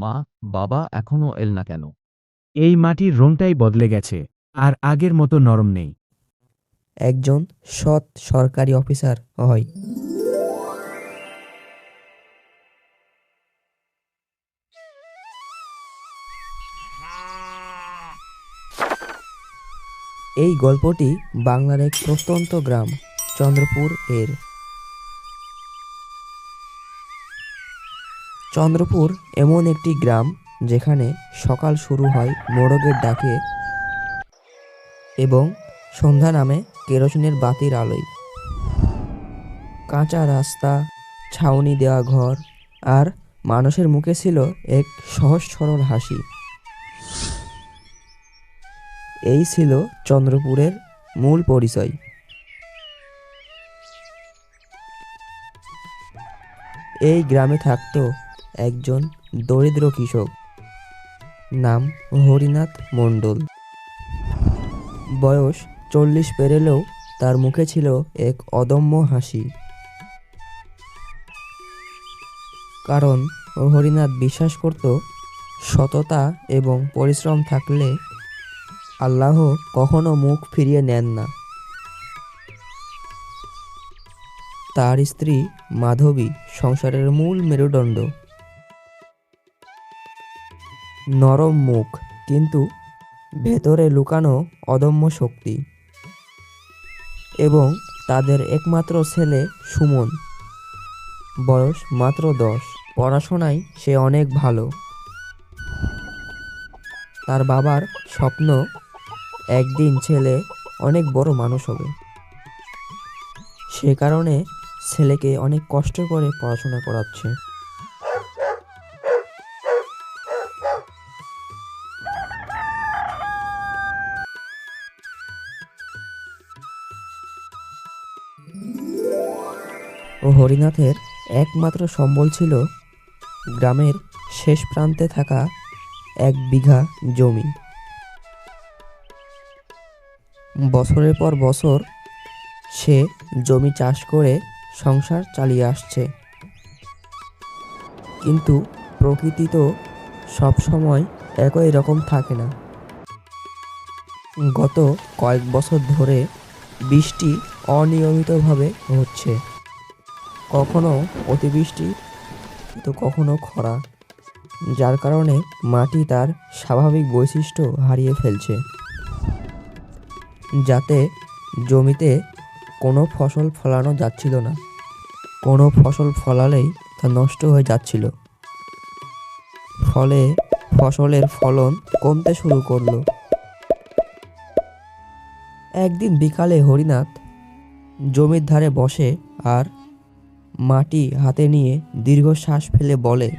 মা, বাবা এখনো এল না কেন? এই মাটির রংটাই বদলে গেছে, আর আগের মতো নরম নেই। একজন সৎ সরকারি অফিসার হয়। এই গল্পটি বাংলার এক প্রত্যন্ত গ্রাম চন্দ্রপুর এর। চন্দ্রপুর এমন একটি গ্রাম যেখানে সকাল শুরু হয় মোরগের ডাকে এবং সন্ধ্যা নামে কেরোসিনের বাতির আলোয়। কাঁচা রাস্তা, ছাউনি দেওয়া ঘর আর মানুষের মুখে ছিল এক সহজ সরল হাসি। এই ছিল চন্দ্রপুরের মূল পরিচয়। এই গ্রামে থাকত একজন দরিদ্র কৃষক, নাম হরিনাথ মণ্ডল। বয়স 40 পেরোলেও তার মুখে ছিল এক অদম্য হাসি। কারণ হরিনাথ বিশ্বাস করত, সততা এবং পরিশ্রম থাকলে আল্লাহ কখনো মুখ ফিরিয়ে নেন না। তার স্ত্রী মাধবী সংসারের মূল মেরুদণ্ড। নরম মুখ, কিন্তু ভেতরে লুকানো অদম্য শক্তি। এবং তাদের একমাত্র ছেলে সুমন, বয়স মাত্র 10। পড়াশোনায় সে অনেক ভালো। তার বাবার স্বপ্ন একদিন ছেলে অনেক বড় মানুষ হবে। সে কারণে ছেলেকে অনেক কষ্ট করে পড়াশোনা করাচ্ছে। ও হরিনাথের একমাত্র সম্বল ছিল গ্রামের শেষ প্রান্তে থাকা 1 বিঘা জমি। বছরের পর বছর সে জমি চাষ করে সংসার চালিয়ে আসছে। কিন্তু প্রকৃতি তো সবসময় একই রকম থাকে না। গত কয়েক বছর ধরে বৃষ্টি অনিয়মিতভাবে হচ্ছে, কখনো অতিবৃষ্টি তো কখনো খরা, যার কারণে মাটি তার স্বাভাবিক বৈশিষ্ট্য হারিয়ে ফেলছে। যাতে জমিতে কোনো ফসল ফলানো যাচ্ছিল না, কোনো ফসল ফলালেই তা নষ্ট হয়ে যাচ্ছিল। ফলে ফসলের ফলন কমতে শুরু করলো। একদিন বিকালে হরিনাথ জমির ধারে বসে আর মাটি হাতে নিয়ে দীর্ঘশ্বাস ফেলে বলে,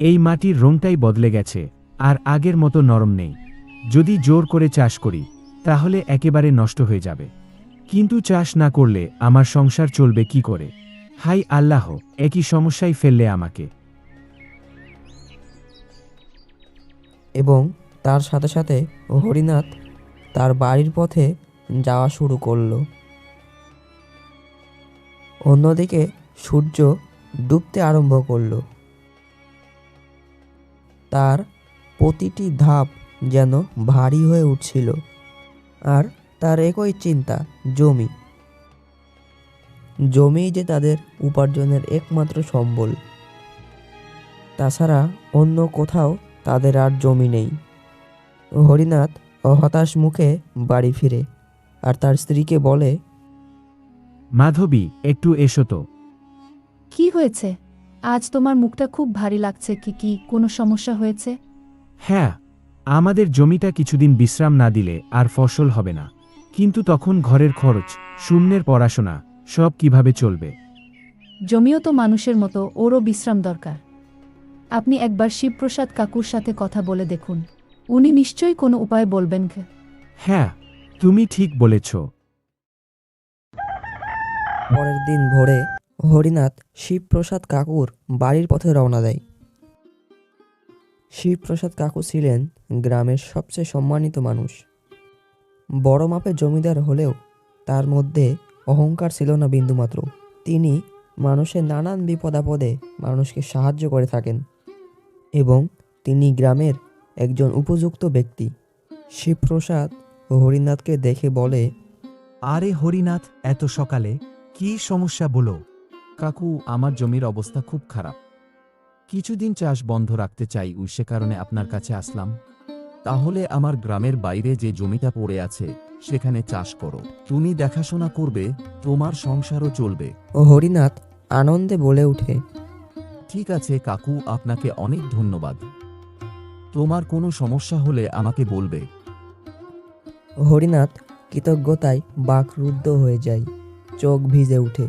এই মাটির রংটাই বদলে গেছে, আর আগের মতো নরম নেই। যদি জোর করে চাষ করি তাহলে একেবারে নষ্ট হয়ে যাবে। কিন্তু চাষ না করলে আমার সংসার চলবে কি করে? হাই আল্লাহ, একই সমস্যায় ফেললে আমাকে। এবং তার সাথে সাথে হরিনাথ তার বাড়ির পথে যাওয়া শুরু করলো। অন্যদিকে সূর্য ডুবতে আরম্ভ করলো। তার প্রতিটি ধাপ যেন ভারী হয়ে উঠছিল। আর তার একই চিন্তা, জমি। জমিই যে তাদের উপার্জনের একমাত্র সম্বল। তাছাড়া অন্য কোথাও তাদের আর জমি নেই। হরিনাথ হতাশ মুখে বাড়ি ফিরে আর তার স্ত্রীকে বলে, মাধবী, একটু এসো তো। কি হয়েছে? আজ তোমার মুখটা খুব ভারী লাগছে। কি কোনো সমস্যা হয়েছে? হ্যাঁ, আমাদের জমিটা কিছুদিন বিশ্রাম না দিলে আর ফসল হবে না। কিন্তু তখন ঘরের খরচ, সুমনের পড়াশোনা, সব কিভাবে চলবে? জমিও তো মানুষের মতো, ওরও বিশ্রাম দরকার। আপনি একবার শিবপ্রসাদ কাকুর সাথে কথা বলে দেখুন, উনি নিশ্চয়ই কোনো উপায় বলবেন। হ্যাঁ, তুমি ঠিক বলেছ। পরের দিন ভোরে হরিনাথ শিবপ্রসাদ কাকুর বাড়ির পথে রওনা দেয়। শিবপ্রসাদ কাকু ছিলেন গ্রামের সবচেয়ে সম্মানিত মানুষ। বড় মাপের জমিদার হলেও তার মধ্যে অহংকার ছিল না বিন্দুমাত্র। তিনি মানুষের নানান বিপদ আপদে মানুষকে সাহায্য করে থাকেন এবং তিনি গ্রামের একজন উপযুক্ত ব্যক্তি। শিবপ্রসাদ হরিনাথকে দেখে বলে, আরে হরিনাথ, এত সকালে কি সমস্যা বলো? কাকু, আমার জমির অবস্থা খুব খারাপ। কিছুদিন চাষ বন্ধ রাখতে চাই, সে কারণে আপনার কাছে আসলাম। তাহলে আমার গ্রামের বাইরে যে জমিটা পড়ে আছে সেখানে চাষ করো। তুমি দেখাশোনা করবে, তোমার সংসারও চলবে। হরিনাথ আনন্দে বলে ওঠে, ঠিক আছে কাকু, আপনাকে অনেক ধন্যবাদ। তোমার কোনো সমস্যা হলে আমাকে বলবে। হরিনাথ কৃতজ্ঞতায় বাকরুদ্ধ হয়ে যায়, চোখ ভিজে ওঠে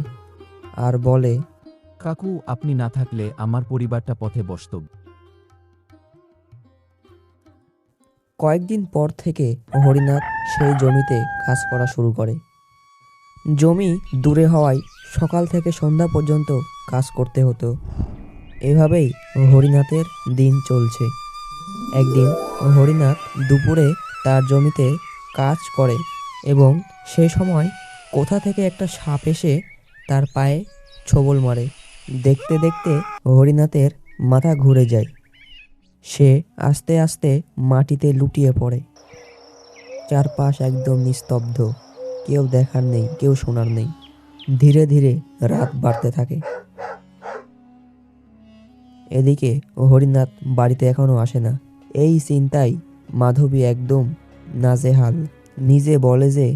আর বলে, কাকু, আপনি না থাকলে আমার পরিবারটা পথে বসত। কয়েকদিন পর থেকে হরিনাথ সেই জমিতে কাজ করা শুরু করে। জমি দূরে হওয়ায় সকাল থেকে সন্ধ্যা পর্যন্ত কাজ করতে হতো। এভাবেই হরিনাথের দিন চলছে। একদিন হরিনাথ দুপুরে তার জমিতে কাজ করে এবং সেই সময় কোথা থেকে একটা সাপ এসে তার পায়ে ছোবল মারে। দেখতে দেখতে হরিনাথের মাথা ঘুরে যায়। সে আস্তে আস্তে মাটিতে লুটিয়ে পড়ে। চারপাশ একদম নিস্তব্ধ, কেউ দেখার নেই, কেউ শোনার নেই। ধীরে ধীরে রাত বাড়তে থাকে। এদিকে হরিনাথ বাড়িতে এখনো আসে না। এই চিন্তায় মাধবী একদম নাজেহাল। নিজে বলে যে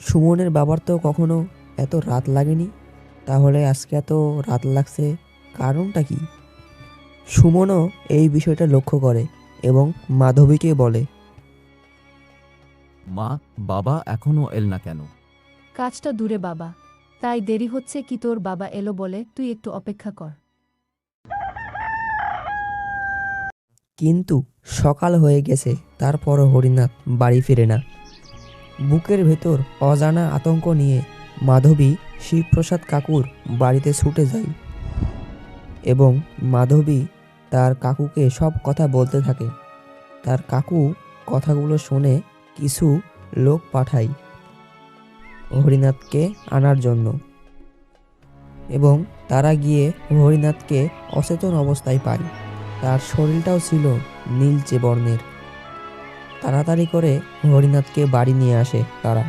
সুমনের বাবার তো কখনো এত রাত লাগেনি, তাহলে আজকে এত রাত লাগছে, কারণটা কি? সুমনও এই বিষয়টা লক্ষ্য করে এবং মাধবীকে বলে, মা, বাবা এখনো এল না কেন? কাজটা দূরে বাবা, তাই দেরি হচ্ছে। কি তোর বাবা এলো বলে, তুই একটু অপেক্ষা কর। কিন্তু সকাল হয়ে গেছে, তারপরও হরিনাথ বাড়ি ফিরে না। বুকের ভেতর অজানা আতঙ্ক নিয়ে মাধবী শিবপ্রসাদ কাকুর বাড়িতে ছুটে যায় এবং মাধবী তার কাকুকে সব কথা বলতে থাকে। তার কাকু কথাগুলো শুনে কিছু লোক পাঠায় হরিনাথকে আনার জন্য এবং তারা গিয়ে হরিনাথকে অচেতন অবস্থায় পায়। তার শরীরটাও ছিল নীলচে বর্ণের। তাড়াতাড়ি করে হরিনাথকে বাড়ি নিয়ে আসে তারা।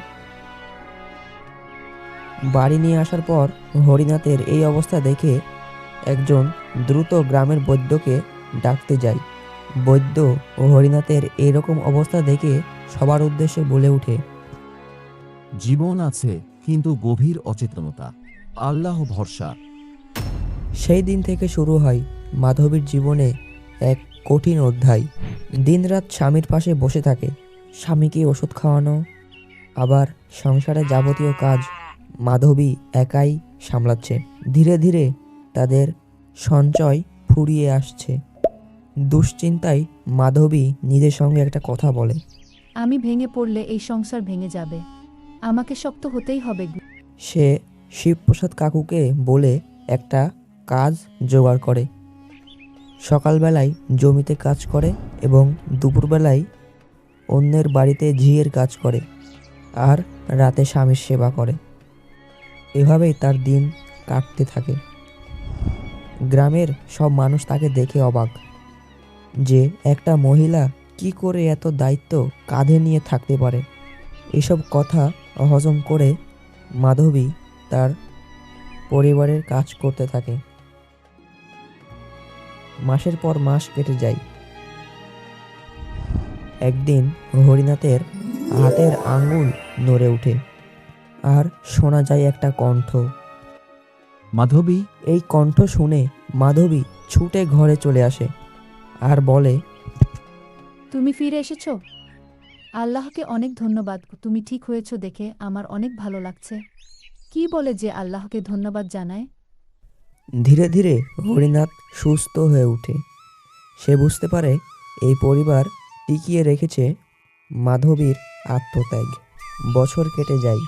বাড়ি নিয়ে আসার পর হরিনাথের এই অবস্থা দেখে একজন দ্রুত গ্রামের বৈদ্যকে ডাকতে যায়। বৈদ্য হরিনাথের এরকম অবস্থা দেখে সবার উদ্দেশ্যে বলে ওঠে, জীবন আছে, কিন্তু গভীর অচেতনতা। আল্লাহ ভরসা। সেই দিন থেকে শুরু হয় মাধবীর জীবনে এক কঠিন অধ্যায়। দিনরাত স্বামীর পাশে বসে থাকে, স্বামীকে ওষুধ খাওয়ানো, আবার সংসারে যাবতীয় কাজ মাধবী একাই সামলাচ্ছে। ধীরে ধীরে তাদের সঞ্চয় ফুরিয়ে আসছে। দুশ্চিন্তায় মাধবী নিজের সঙ্গে একটা কথা বলে, আমি ভেঙে পড়লে এই সংসার ভেঙে যাবে, আমাকে শক্ত হতেই হবে। সে শিবপ্রসাদ কাকুকে বলে একটা কাজ জোগাড় করে। সকালবেলায় জমিতে কাজ করে এবং দুপুরবেলায় অন্যের বাড়িতে ঝিয়ের কাজ করে আর রাতে স্বামীর সেবা করে। এভাবেই তার দিন কাটতে থাকে। গ্রামের সব মানুষ তাকে দেখে অবাক যে একটা মহিলা কি করে এত দায়িত্ব কাঁধে নিয়ে থাকতে পারে। এসব কথা হজম করে মাধবী তার পরিবারের কাজ করতে থাকে। মাসের পর মাস কেটে যায়। একদিন হরিনাথের হাতের আঙ্গুল নড়ে ওঠে আর শোনা যায় একটা কণ্ঠ। মাধবী, এই কণ্ঠ শুনে মাধবী ছুটে ঘরে চলে আসে আর বলে, তুমি ফিরে এসেছো? আল্লাহকে অনেক ধন্যবাদ, তুমি ঠিক হয়েছো দেখে আমার অনেক ভালো লাগছে। কি বলে যে আল্লাহকে ধন্যবাদ জানায়? ধীরে ধীরে হরিনাথ সুস্থ হয়ে ওঠে। সে বুঝতে পারে এই পরিবার টিকিয়ে রেখেছে মাধবীর আত্মত্যাগ। বছর কেটে যায়।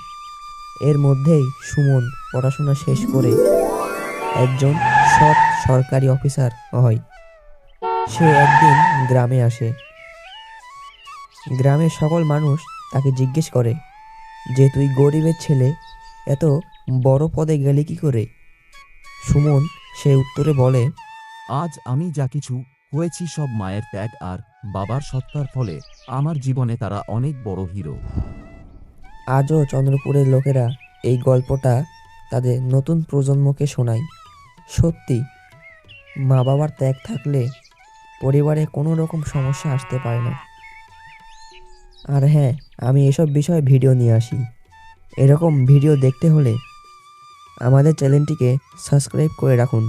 এর মধ্যেই সুমন পড়াশোনা শেষ করে একজন সৎ সরকারি অফিসার হয়। সে একদিন গ্রামে আসে। গ্রামের সকল মানুষ তাকে জিজ্ঞেস করে যে, তুই গরিবের ছেলে, এত বড় পদে গেলি কি করে? সুমন সে উত্তরে বলে, আজ আমি যা কিছু হয়েছি সব মায়ের ত্যাগ আর বাবার সত্তার ফলে আমার জীবনে তারা অনেক বড় হিরো। আজও চন্দ্রপুরের লোকেরা এই গল্পটা তাদের নতুন প্রজন্মকে শোনায়। সত্যি, মা বাবার ত্যাগ থাকলে পরিবারে কোনো রকম সমস্যা আসতে পারে না। আর হ্যাঁ, আমি এসব বিষয়ে ভিডিও নিয়ে আসি। এরকম ভিডিও দেখতে হলে আমাদের চ্যানেলটিকে সাবস্ক্রাইব করে রাখুন।